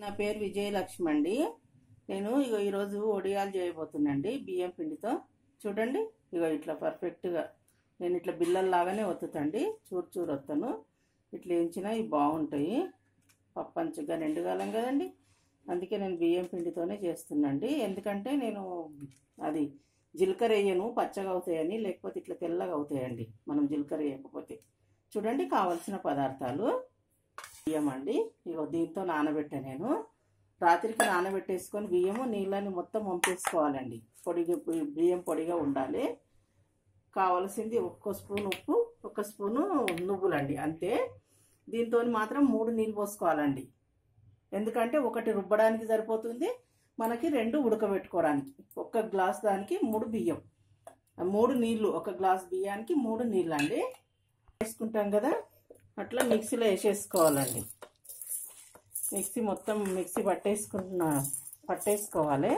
నా పేరు విజయలక్ష్మి అండి. నేను ఈరోజు వడియాలు చేయబోతున్నాండి బియ్యం పిండితో. చూడండి, ఇట్లా పర్ఫెక్ట్గా నేను ఇట్లా బిల్లల్లాగానే ఒత్తుతండి. చూరు చూరు వస్తాను. ఇట్లా వేయించినా ఇవి బాగుంటాయి. పప్పంచుగా నిండుగాలం కదండి, అందుకే నేను బియ్యం పిండితోనే చేస్తున్నాండి. ఎందుకంటే నేను అది జీలకర్ర వేయను, పచ్చగా అవుతాయని, లేకపోతే ఇట్లా తెల్లగా అవుతాయండి మనం జీలకర్ర వేయకపోతే. చూడండి, కావలసిన పదార్థాలు బియ్యం అండి. దీంతో నానబెట్టా నేను. రాత్రికి నానబెట్టేసుకొని బియ్యము నీళ్ళని మొత్తం వంపేసుకోవాలండి. బియ్యం పొడిగా ఉండాలి. కావలసింది 1 స్పూన్ ఉప్పు, 1 స్పూను నువ్వులండి, అంతే. దీంతో మాత్రం 3 నీళ్ళు పోసుకోవాలండి. ఎందుకంటే 1 రుబ్బడానికి సరిపోతుంది, మనకి 2 ఉడకబెట్టుకోవడానికి. 1 గ్లాస్ దానికి 3 బియ్యం, 3 నీళ్ళు. 1 గ్లాస్ బియ్యానికి 3 నీళ్ళు అండి. వేసుకుంటాం కదా, అట్లా మిక్సీలో వేసేసుకోవాలండి. మిక్సీ మొత్తం పట్టేసుకోవాలి.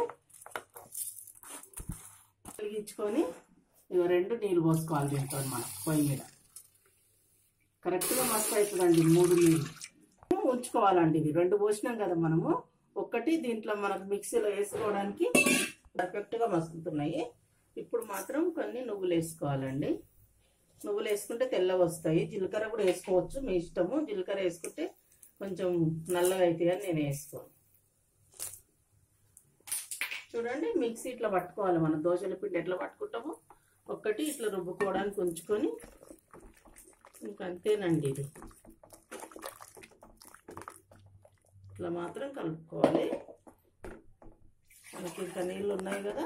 వెలిగించుకొని 2 నీళ్ళు పోసుకోవాలి. దీంతో మనం పొయ్యి మీద కరెక్ట్గా మస్తు అవుతుందండి. 3 నీళ్ళు ఉంచుకోవాలండి. ఇవి 2 పోసినాం కదా మనము, 1 దీంట్లో మనకు మిక్సీలో వేసుకోవడానికి పర్ఫెక్ట్గా మస్తుతున్నాయి. ఇప్పుడు మాత్రం కొన్ని నువ్వులు వేసుకోవాలండి. నువ్వులు వేసుకుంటే తెల్లగా వస్తాయి. జీలకర్ర కూడా వేసుకోవచ్చు, మీ ఇష్టము. జీలకర్ర వేసుకుంటే కొంచెం నల్లగా అవుతాయి అని నేను వేసుకోను. చూడండి, మిక్సీ ఇట్లా పట్టుకోవాలి. మనం దోశల పిండి ఎట్లా పట్టుకుంటామో 1 ఇట్లా రుబ్బుకోవడానికి ఉంచుకొని, ఇంకంతేనండి. ఇది ఇట్లా మాత్రం కలుపుకోవాలి. మనకి ఇంకా నీళ్ళు ఉన్నాయి కదా,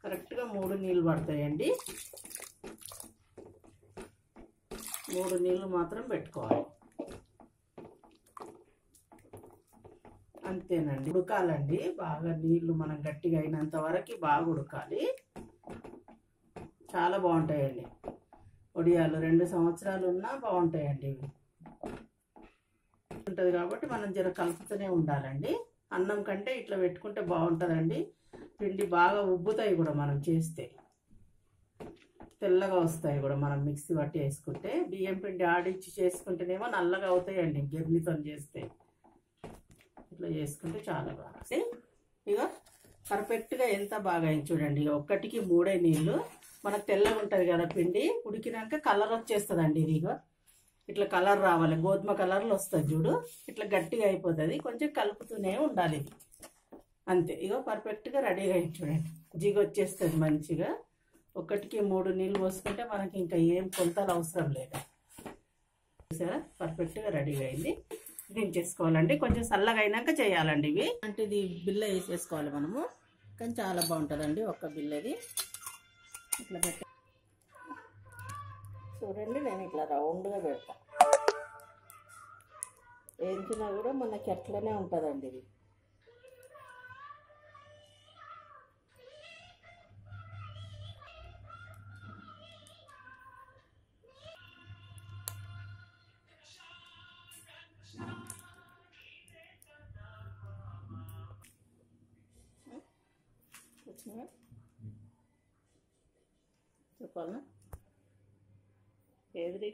కరెక్ట్గా 3 నీళ్ళు పడతాయండి. 3 నీళ్ళు మాత్రం పెట్టుకోవాలి, అంతేనండి. ఉడకాలండి బాగా. నీళ్ళు మనం గట్టిగా అయినంత వరకు బాగా ఉడకాలి. చాలా బాగుంటాయండి వడియాలు. 2 సంవత్సరాలు ఉన్నా బాగుంటాయండి. ఇవి ఉంటుంది కాబట్టి మనం జర కలుపుతూనే ఉండాలండి. అన్నం కంటే ఇట్లా పెట్టుకుంటే బాగుంటుందండి. పిండి బాగా ఉబ్బుతాయి కూడా మనం చేస్తే, తెల్లగా వస్తాయి కూడా. మనం మిక్సీ పట్టి వేసుకుంటే, బియ్యం పిండి ఆడించి చేసుకుంటేనేమో నల్లగా అవుతాయండి గిర్నితో చేస్తే. ఇట్లా చేసుకుంటే చాలా బాగా. ఇక పర్ఫెక్ట్గా ఎంత బాగా అయింది చూడండి. 1కి 3 నీళ్ళు. మనకు తెల్లగా ఉంటుంది కదా పిండి, ఉడికినాక కలర్ వచ్చేస్తుందండి. ఇది ఇట్లా కలర్ రావాలి, గోధుమ కలర్లో వస్తుంది చూడు. ఇట్లా గట్టిగా అయిపోతుంది. కొంచెం కలుపుతూనే ఉండాలి ఇది, అంతే. పర్ఫెక్ట్గా రెడీగా అయింది చూడండి. జిగ వచ్చేస్తుంది మంచిగా. 1కి 3 నీళ్ళు పోసుకుంటే మనకి ఇంకా ఏం కొలతలు అవసరం లేదు. చూసారా, పర్ఫెక్ట్గా రెడీగా అయింది. దించేసుకోవాలండి. కొంచెం చల్లగా అయినాక చేయాలండి ఇవి. అంటే ఇది బిల్ల వేసేసుకోవాలి మనము, కానీ చాలా బాగుంటుందండి. 1 బిల్లది ఇట్లా పెట్ట. చూడండి, నేను ఇట్లా రౌండ్గా పెడతా. వేయించినా కూడా మనకి అట్లనే ఉంటుందండి ఇది. చెప్పాలనా?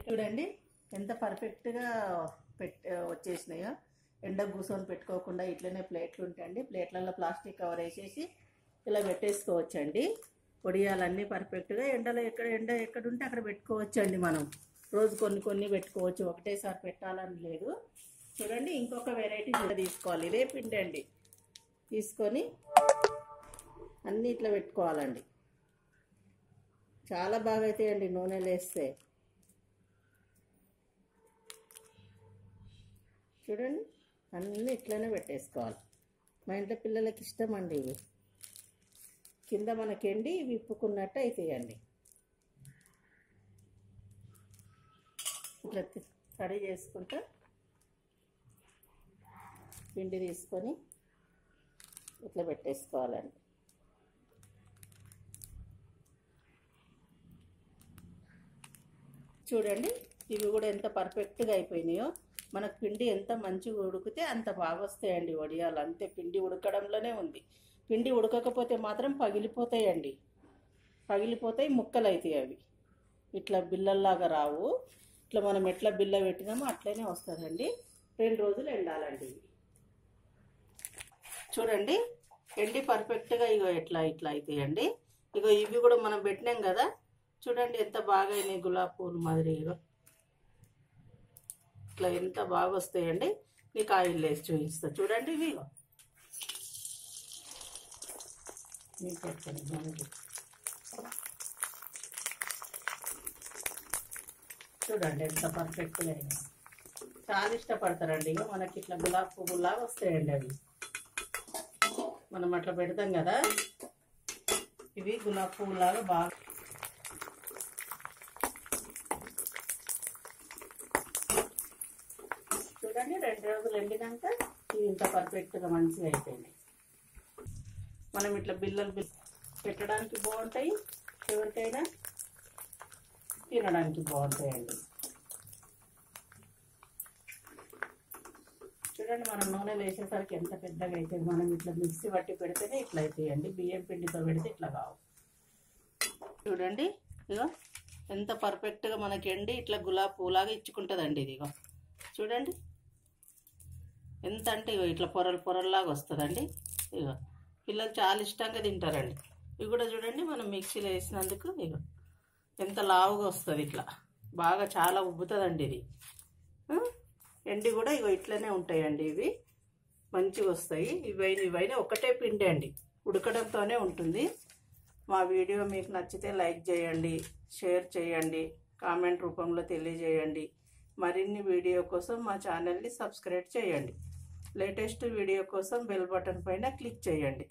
చూడండి ఎంత పర్ఫెక్ట్గా వచ్చేసినాయో. ఎండ కూర్చొని పెట్టుకోకుండా ఇట్లనే ప్లేట్లు ఉంటాయండి. ప్లేట్లలో ప్లాస్టిక్ కవర్ వేసేసి ఇలా పెట్టేసుకోవచ్చండి. వడియాలన్నీ పర్ఫెక్ట్గా ఎండలో ఎక్కడ ఉంటే అక్కడ పెట్టుకోవచ్చండి. మనం రోజు కొన్ని పెట్టుకోవచ్చు, ఒకటేసారి పెట్టాలని లేదు. చూడండి, ఇంకొక వెరైటీ తీసుకోవాలి. ఇదే పిండి అండి, తీసుకొని అన్నీ ఇట్లా పెట్టుకోవాలండి. చాలా బాగా అవుతాయండి నూనెలో వేస్తే. చూడండి, అన్నీ ఇట్లనే పెట్టేసుకోవాలి. మా ఇంట్లో పిల్లలకి ఇష్టం అండి ఇవి. కింద మనకెండి విప్పుకున్నట్టు అవుతాయండి. ఇట్లా రెడీ చేసుకుంటా పిండి తీసుకొని ఇట్లా పెట్టేసుకోవాలండి. చూడండి, ఇవి కూడా ఎంత పర్ఫెక్ట్గా అయిపోయినాయో. మనకు పిండి ఎంత మంచిగా ఉడికితే అంత బాగా వస్తాయండి వడియాలు. అంతే, పిండి ఉడకడంలోనే ఉంది. పిండి ఉడకకపోతే మాత్రం పగిలిపోతాయండి. పగిలిపోతాయి, ముక్కలు అవుతాయి అవి. ఇట్లా బిల్లల్లాగా రావు. ఇట్లా మనం ఎట్లా బిల్ల పెట్టినామో అట్లనే వస్తుందండి. 2 రోజులు ఎండాలండి. చూడండి ఎండి పర్ఫెక్ట్గా ఇగో ఇట్లా అవుతాయండి. ఇగో ఇవి కూడా మనం పెట్టినాం కదా, చూడండి ఎంత బాగా అయినాయి గులాబీ పూలు మాదిరి. ఇగో ఇట్లా ఎంత బాగా వస్తాయండి. మీకు ఆయిల్ వేసి చూపిస్తా చూడండి. ఇవి ఇగో మీకు పెట్టండి మనకి చూడండి ఎంత పర్ఫెక్ట్గా అయినాయి. చాలా ఇష్టపడతారండి. ఇక మనకి ఇట్లా గులాబీ పువ్వులాగా వస్తాయండి అవి. మనం అట్లా పెడతాం కదా, ఇవి గులాబీ పువ్వులాగా బాగా చూడండి. 2 రోజులు ఎండినాక ఇవి ఇంత పర్ఫెక్ట్గా మంచిగా అయిపోయినాయి. మనం ఇట్లా బిల్లలు పెట్టడానికి బాగుంటాయి, ఎవరికైనా తినడానికి బాగుంటాయండి. చూడండి మనం నూనెలు వేసేసరికి ఎంత పెద్దగా అవుతుంది. మనం ఇట్లా మిక్సీ పట్టి పెడితేనే ఇట్లా అవుతాయండి. బియ్యం పిండితో పెడితే ఇట్లా కావు. చూడండి ఇగో ఎంత పర్ఫెక్ట్గా మనకి ఎండి ఇట్లా గులాబీ పూలాగా ఇచ్చుకుంటుందండి. ఇది ఇగో చూడండి ఎంత అంటే ఇగో ఇట్లా పొరల్లాగా వస్తుందండి. ఇగో పిల్లలు చాలా ఇష్టంగా తింటారండి. ఇవి కూడా చూడండి మనం మిక్సీలో వేసినందుకు ఇగో ఎంత లావుగా వస్తుంది. ఇట్లా బాగా చాలా ఉబ్బుతుందండి. ఇది ఎండి కూడా ఇగో ఇట్లనే ఉంటాయండి. ఇవి మంచిగా వస్తాయి. ఇవైనా ఒకటే పిండి అండి, ఉడకడంతోనే ఉంటుంది. మా వీడియో మీకు నచ్చితే లైక్ చేయండి, షేర్ చేయండి, కామెంట్ రూపంలో తెలియజేయండి. మరిన్ని వీడియో కోసం మా ఛానల్ని సబ్స్క్రైబ్ చేయండి. లేటెస్ట్ వీడియో కోసం బెల్ బటన్ పైన క్లిక్ చేయండి.